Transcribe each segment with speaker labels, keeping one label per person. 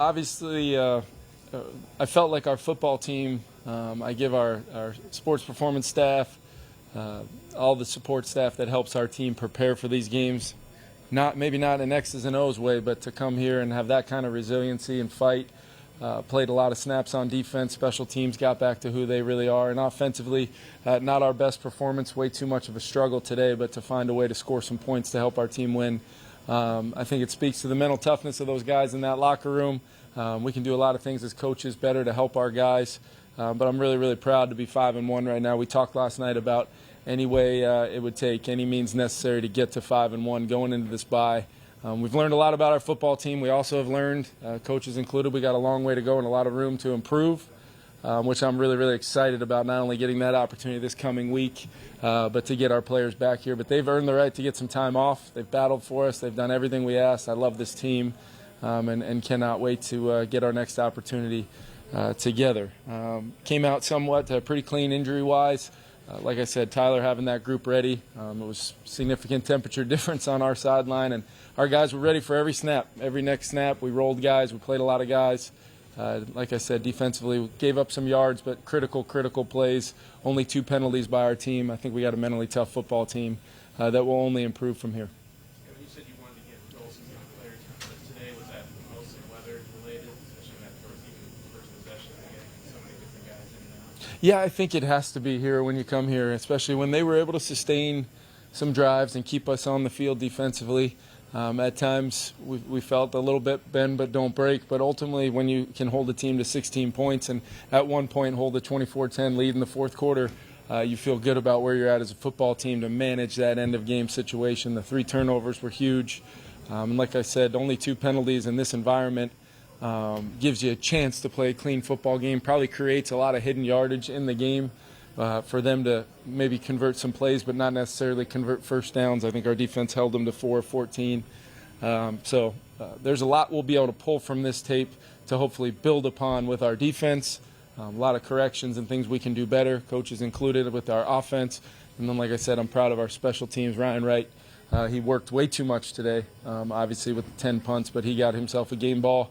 Speaker 1: Obviously, I felt like our football team, I give our sports performance staff, all the support staff that helps our team prepare for these games, maybe not in X's and O's way, but to come here and have that kind of resiliency and fight. Played a lot of snaps on defense. Special teams got back to who they really are. And offensively, not our best performance, way too much of a struggle today, but to find a way to score some points to help our team win. I think it speaks to the mental toughness of those guys in that locker room. We can do a lot of things as coaches better to help our guys. But I'm really, really proud to be 5-1 right now. We talked last night about any way it would take, any means necessary to get to 5-1 going into this bye. We've learned a lot about our football team. We also have learned, coaches included, we got a long way to go and a lot of room to improve, which I'm really, really excited about, not only getting that opportunity this coming week, but to get our players back here. But they've earned the right to get some time off. They've battled for us. They've done everything we asked. I love this team and cannot wait to get our next opportunity together. Came out somewhat pretty clean injury-wise. Like I said, Tyler having that group ready. It was significant temperature difference on our sideline, and our guys were ready for every snap, every next snap. We rolled guys. We played a lot of guys. Like I said, defensively, we gave up some yards, but critical plays. Only 2 penalties by our team. I think we got a mentally tough football team that will only improve from here.
Speaker 2: You said you wanted to get goals from young players, but today was that mostly weather related, especially in that first possession and getting so many different guys in and out?
Speaker 1: Yeah, I think it has to be here when you come here, especially when they were able to sustain some drives and keep us on the field defensively. At times we felt a little bit bend but don't break, but ultimately when you can hold a team to 16 points and at one point hold a 24-10 lead in the fourth quarter, you feel good about where you're at as a football team to manage that end-of-game situation. The 3 turnovers were huge. And like I said, only 2 penalties in this environment gives you a chance to play a clean football game, probably creates a lot of hidden yardage in the game for them to maybe convert some plays but not necessarily convert first downs. I think our defense held them to 4-14. So there's a lot we'll be able to pull from this tape to hopefully build upon with our defense. A lot of corrections and things we can do better, coaches included, with our offense. And then, like I said, I'm proud of our special teams. Ryan Wright, he worked way too much today, obviously with the 10 punts, but he got himself a game ball.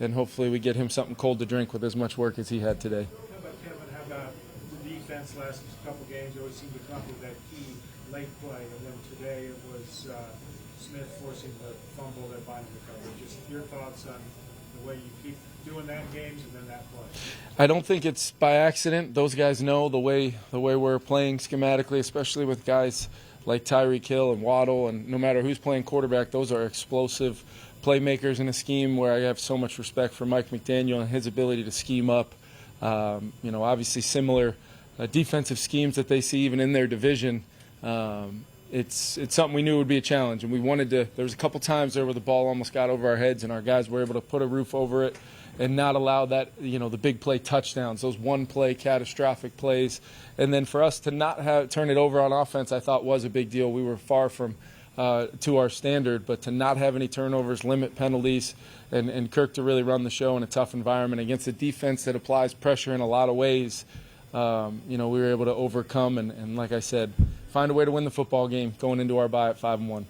Speaker 1: And hopefully we get him something cold to drink with as much work as he had today.
Speaker 3: How about Kevin? How about the defense last couple games? Always seemed to come with that key late play, and then today it was Smith forcing the fumble that binding the coverage. Just your thoughts on the way you keep doing that in games and then that play?
Speaker 1: I don't think it's by accident. Those guys know the way we're playing schematically, especially with guys like Tyreek Hill and Waddle, and no matter who's playing quarterback, those are explosive playmakers in a scheme where I have so much respect for Mike McDaniel and his ability to scheme up. Obviously similar defensive schemes that they see even in their division. It's something we knew would be a challenge, and we wanted to. There was a couple times there where the ball almost got over our heads, and our guys were able to put a roof over it and not allow that, the big play touchdowns, those one-play catastrophic plays. And then for us to not turn it over on offense, I thought was a big deal. We were far from to our standard, but to not have any turnovers, limit penalties, and Kirk to really run the show in a tough environment against a defense that applies pressure in a lot of ways, we were able to overcome and like I said, find a way to win the football game going into our bye at 5-1.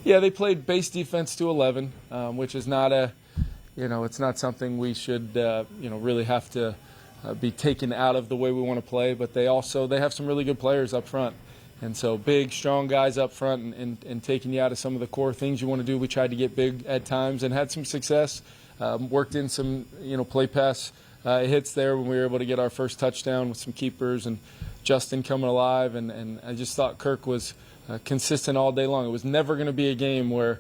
Speaker 1: Yeah, they played base defense to 11, which is not it's not something we should, really have to be taken out of the way we want to play. But they have some really good players up front, and so big, strong guys up front, and taking you out of some of the core things you want to do. We tried to get big at times and had some success. Worked in some, play pass hits there when we were able to get our first touchdown with some keepers and Justin coming alive, and I just thought Kirk was consistent all day long. It was never going to be a game where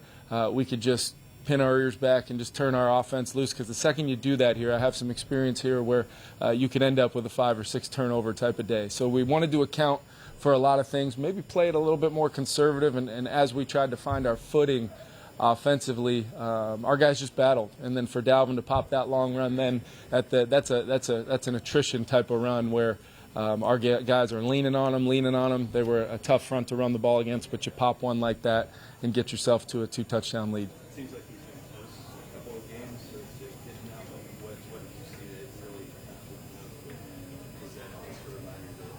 Speaker 1: we could just pin our ears back and just turn our offense loose, because the second you do that here, I have some experience here where you could end up with a 5 or 6 turnover type of day. So we wanted to account for a lot of things, maybe play it a little bit more conservative, and as we tried to find our footing offensively, our guys just battled, and then for Dalvin to pop that long run, then that's an attrition type of run where our guys are leaning on them. They were a tough front to run the ball against, but you pop one like that and get yourself to a 2-touchdown lead.
Speaker 4: It seems like he's been close a couple of games, so it's getting out. What did you see that really was that just a reminder that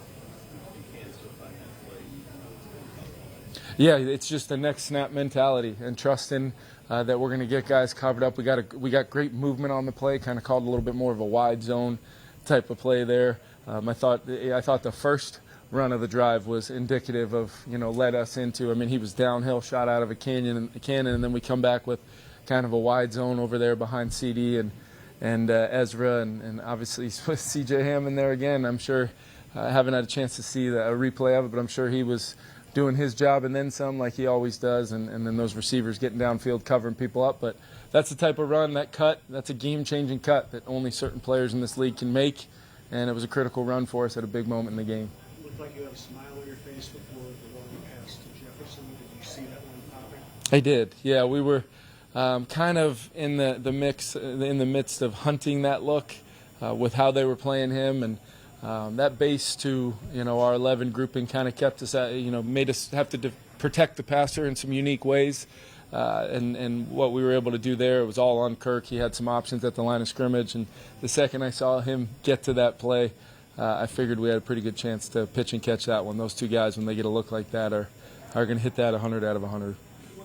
Speaker 4: you can still find that play even though it's been tough?
Speaker 1: Yeah, it's just the next snap mentality and trusting that we're going to get guys covered up. We got great movement on the play, kind of called a little bit more of a wide zone type of play there. I thought the first run of the drive was indicative of, led us into. I mean, he was downhill, shot out of a canyon, and then we come back with kind of a wide zone over there behind CD and Ezra, and obviously with C.J. Hammond there again. I'm sure I haven't had a chance to see a replay of it, but I'm sure he was doing his job and then some, like he always does, and then those receivers getting downfield covering people up. But that's the type of run, that cut, that's a game-changing cut that only certain players in this league can make, and it was a critical run for us at a big moment in the game.
Speaker 3: It looked like you had a smile on your face before the long pass to Jefferson. Did you see that one popping?
Speaker 1: I did. Yeah, we were kind of in the mix, in the midst of hunting that look with how they were playing him, and that base to our 11 grouping kind of kept us at, made us have to protect the passer in some unique ways, and what we were able to do there, it was all on Kirk. He had some options at the line of scrimmage, and the second I saw him get to that play, I figured we had a pretty good chance to pitch and catch that one. Those two guys, when they get a look like that, are going to hit that 100 out of 100.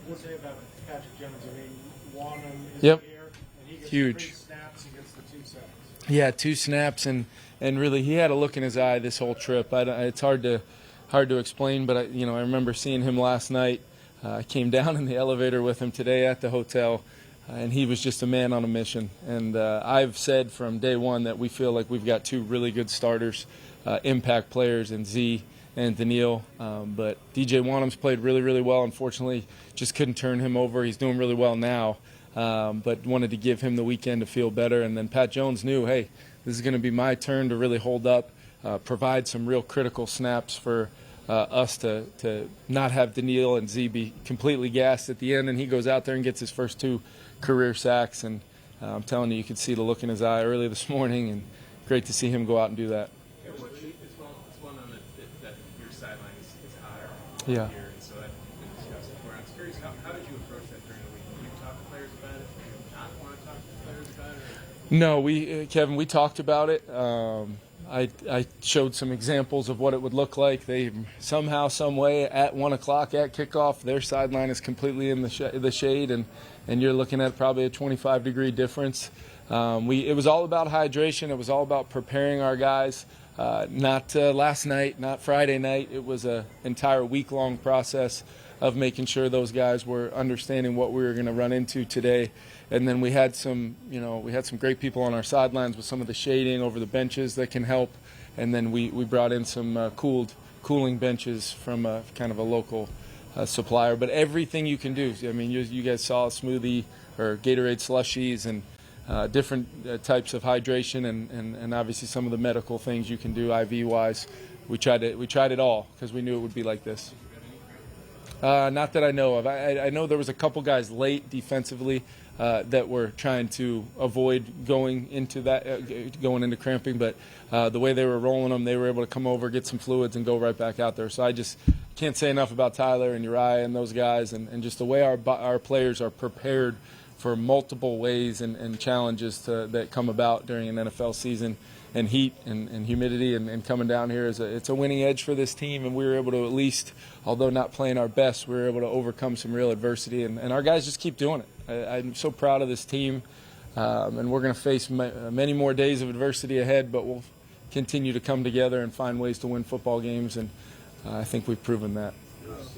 Speaker 3: What's it about Patrick Jones? I mean, Wanham is
Speaker 1: Yep.
Speaker 3: here, and he gets
Speaker 1: Huge.
Speaker 3: 3 snaps, he gets the 2 seconds.
Speaker 1: Yeah, 2 snaps, and really he had a look in his eye this whole trip. It's hard to explain, but I remember seeing him last night. I came down in the elevator with him today at the hotel, and he was just a man on a mission. And I've said from day one that we feel like we've got 2 really good starters, impact players in Z and Daniil. But DJ Wanham's played really, really well. Unfortunately, just couldn't turn him over. He's doing really well now. But wanted to give him the weekend to feel better. And then Pat Jones knew, hey, this is going to be my turn to really hold up, provide some real critical snaps for us to not have Daniil and Z be completely gassed at the end. And he goes out there and gets his first 2 career sacks. And I'm telling you could see the look in his eye early this morning, and great to see him go out and do that.
Speaker 2: It's well known that your sideline is higher
Speaker 1: Yeah.
Speaker 2: here, and so that's been discussed before. I was curious, how did you approach that during the week? Did you talk to players about it? Did you not want to talk to players about it?
Speaker 1: No, Kevin, we talked about it. I showed some examples of what it would look like. They somehow, some way, at 1 o'clock at kickoff, their sideline is completely in the shade, and you're looking at probably a 25-degree difference. It was all about hydration. It was all about preparing our guys. Not last night, not Friday night. It was an entire week-long process of making sure those guys were understanding what we were going to run into today. And then we had some great people on our sidelines with some of the shading over the benches that can help. And then we brought in some cooling benches from kind of a local supplier. But everything you can do. I mean, you guys saw a smoothie or Gatorade slushies and different types of hydration and obviously some of the medical things you can do IV-wise. We tried it all because we knew it would be like this. Not that I know of. I know there was a couple guys late defensively that were trying to avoid going into cramping, but the way they were rolling them, they were able to come over, get some fluids, and go right back out there. So I just can't say enough about Tyler and Uriah and those guys, and just the way our players are prepared for multiple ways and challenges that come about during an NFL season, and heat and humidity and coming down here it's a winning edge for this team, and we were able to, at least, although not playing our best, we were able to overcome some real adversity, and our guys just keep doing it. I'm so proud of this team, and we're going to face many more days of adversity ahead, but we'll continue to come together and find ways to win football games, and I think we've proven that.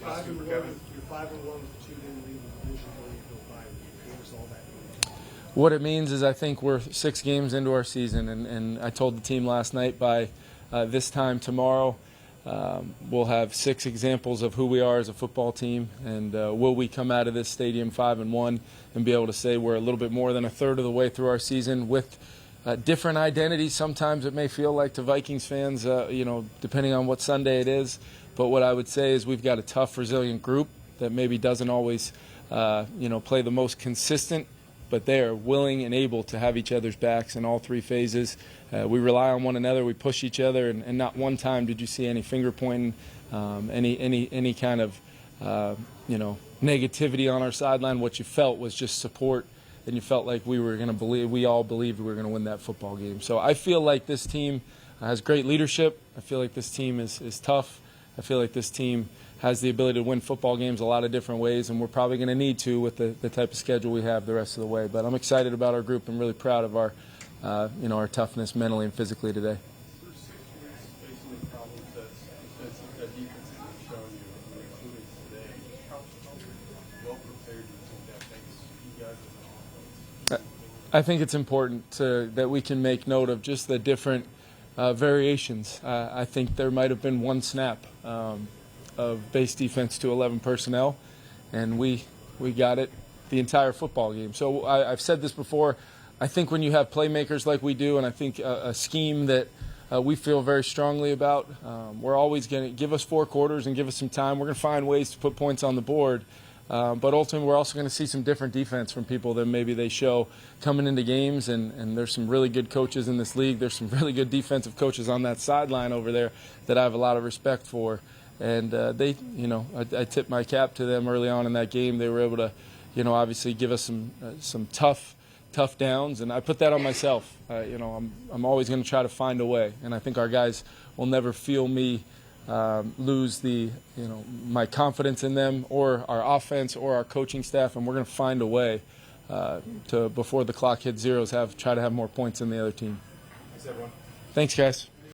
Speaker 3: 5-1, you're 5-1 with 2 in the league division, going into a bye week. What does all that mean?
Speaker 1: What it means is I think we're 6 games into our season, and I told the team last night by this time tomorrow we'll have 6 examples of who we are as a football team, and will we come out of this stadium 5-1 and be able to say we're a little bit more than a third of the way through our season with different identities. Sometimes it may feel like to Vikings fans, depending on what Sunday it is, but what I would say is we've got a tough, resilient group that maybe doesn't always play the most consistent, but they are willing and able to have each other's backs in all 3 phases. We rely on one another. We push each other, and not one time did you see any finger pointing, any kind of negativity on our sideline. What you felt was just support, and you felt like we all believed we were going to win that football game. So I feel like this team has great leadership. I feel like this team is tough. I feel like this team has the ability to win football games a lot of different ways, and we're probably going to need to with the type of schedule we have the rest of the way. But I'm excited about our group and really proud of our, our toughness mentally and physically today.
Speaker 5: Through 6 weeks facing the problems that defenses have shown you, including today, how well prepared do you think that makes you guys as an offense?
Speaker 1: I think it's important that we can make note of just the different variations. I think there might have been one snap of base defense to 11 personnel, and we got it the entire football game. So I've said this before. I think when you have playmakers like we do, and I think a scheme that we feel very strongly about, we're always going to give us 4 quarters and give us some time. We're going to find ways to put points on the board. But ultimately, we're also going to see some different defense from people than maybe they show coming into games. And there's some really good coaches in this league. There's some really good defensive coaches on that sideline over there that I have a lot of respect for. And I tip my cap to them early on in that game. They were able to, obviously give us some tough downs, and I put that on myself. I'm always going to try to find a way, and I think our guys will never feel me lose my confidence in them or our offense or our coaching staff, and we're going to find a way to, before the clock hits zeros, try to have more points than the other team.
Speaker 2: Thanks, everyone.
Speaker 1: Thanks, guys.